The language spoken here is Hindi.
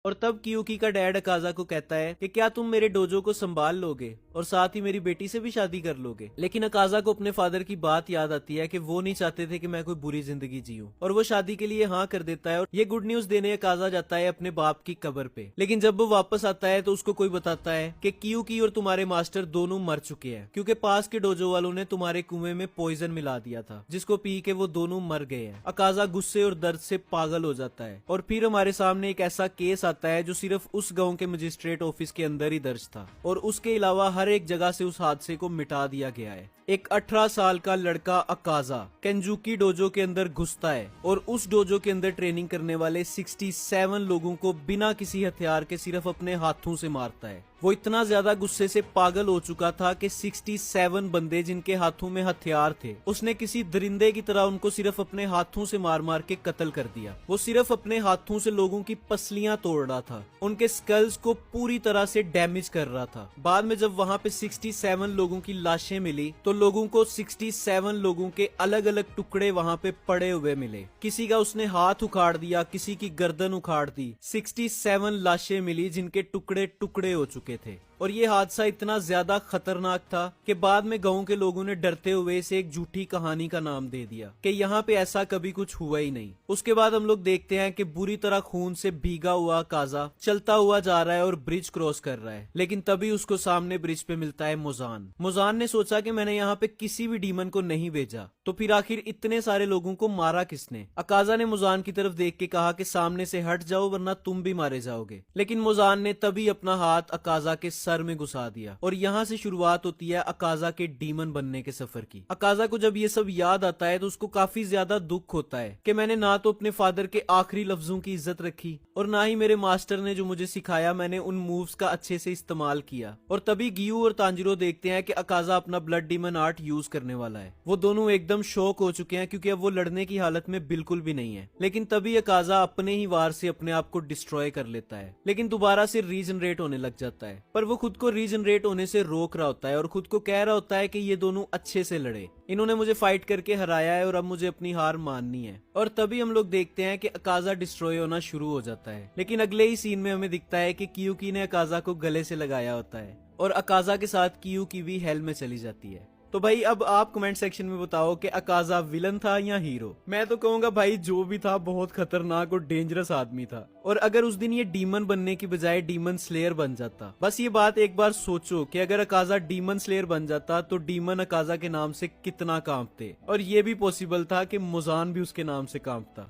और तब कियुकी का डैड अकाजा को कहता है कि क्या तुम मेरे डोजो को संभाल लोगे और साथ ही मेरी बेटी से भी शादी कर लोगे। लेकिन अकाजा को अपने फादर की बात याद आती है कि वो नहीं चाहते थे कि मैं कोई बुरी जिंदगी जीऊं, और वो शादी के लिए हाँ कर देता है। और ये गुड न्यूज देने अकाजा जाता है अपने बाप की कब्र पे। लेकिन जब वो वापस आता है तो उसको कोई बताता है कि कियुकी और तुम्हारे मास्टर दोनों मर चुके हैं, क्योंकि पास के डोजो वालों ने तुम्हारे कुएं में पॉइजन मिला दिया था, जिसको पी के वो दोनों मर गए हैं। अकाजा गुस्से और दर्द से पागल हो जाता है और फिर हमारे सामने एक ऐसा केस आता है जो सिर्फ उस गांव के मजिस्ट्रेट ऑफिस के अंदर ही दर्ज था, और उसके अलावा हर एक जगह से उस हादसे को मिटा दिया गया है। एक 18 साल का लड़का अकाजा केंजुकी डोजो के अंदर घुसता है और उस डोजो के अंदर ट्रेनिंग करने वाले 67 लोगों को बिना किसी हथियार के सिर्फ अपने हाथों से मारता है। वो इतना ज्यादा गुस्से से पागल हो चुका था कि 67 बंदे जिनके हाथों में हथियार थे, उसने किसी दरिंदे की तरह उनको सिर्फ अपने हाथों से मार मार के कत्ल कर दिया। वो सिर्फ अपने हाथों से लोगों की पसलियां तोड़ रहा था, उनके स्कल्स को पूरी तरह से डैमेज कर रहा था। बाद में जब वहां पे 67 लोगों की लाशें मिली तो लोगों को 67 लोगों के अलग अलग टुकड़े वहां पे पड़े हुए मिले। किसी का उसने हाथ उखाड़ दिया, किसी की गर्दन उखाड़ दी। 67 लाशें मिली जिनके टुकड़े टुकड़े हो चुके थे। और ये हादसा इतना ज्यादा खतरनाक था कि बाद में गांव के लोगों ने डरते हुए इसे एक झूठी कहानी का नाम दे दिया कि यहाँ पे ऐसा कभी कुछ हुआ ही नहीं। उसके बाद हम लोग देखते हैं कि बुरी तरह खून से भीगा हुआ काजा चलता हुआ जा रहा है और ब्रिज क्रॉस कर रहा है। लेकिन तभी उसको सामने ब्रिज पे मिलता है मोजान। मोजान ने सोचा कि मैंने यहाँ पे किसी भी डीमन को नहीं भेजा, तो फिर आखिर इतने सारे लोगों को मारा किसने। अकाजा ने मोजान की तरफ देख के कहा कि सामने से हट जाओ वरना तुम भी मारे जाओगे। लेकिन मोजान ने तभी अपना हाथ अकाजा के सर में घुसा दिया और यहाँ से शुरुआत होती है अकाजा के डीमन बनने के सफर की। अकाजा को जब ये सब याद आता है तो उसको काफी ज्यादा दुख होता है कि मैंने ना तो अपने फादर के आखिरी लफ्जों की इज्जत रखी और ना ही मेरे मास्टर ने जो मुझे सिखाया मैंने उन मूव्स का अच्छे से इस्तेमाल किया। और तभी गियू और तांजिरो देखते हैं कि अकाजा अपना ब्लड डीमन आर्ट यूज करने वाला है। वो दोनों एकदम शॉक हो चुके हैं क्योंकि अब वो लड़ने की हालत में बिल्कुल भी नहीं है। लेकिन तभी अकाजा अपने ही वार से अपने आप को डिस्ट्रॉय कर लेता है, लेकिन दोबारा से रीजनरेट होने लग जाता है। पर वो खुद को रीजनरेट होने से रोक रहा होता है और खुद को कह रहा होता है कि ये दोनों अच्छे से लड़े, इन्होंने मुझे फाइट करके हराया है और अब मुझे अपनी हार माननी है। और तभी हम लोग देखते हैं कि अकाजा डिस्ट्रॉय होना शुरू हो जाता है। लेकिन अगले ही सीन में हमें दिखता है कि कियुकी ने अकाजा को गले से लगाया होता है और अकाजा के साथ कियुकी भी हेल में चली जाती है। तो भाई अब आप कमेंट सेक्शन में बताओ कि अकाजा विलन था या हीरो। मैं तो कहूंगा भाई जो भी था बहुत खतरनाक और डेंजरस आदमी था। और अगर उस दिन ये डीमन बनने की बजाय डीमन स्लेयर बन जाता, बस ये बात एक बार सोचो कि अगर अकाजा डीमन स्लेयर बन जाता तो डीमन अकाजा के नाम से कितना कांपते। और ये भी पॉसिबल था कि मुजान भी उसके नाम से कांपता।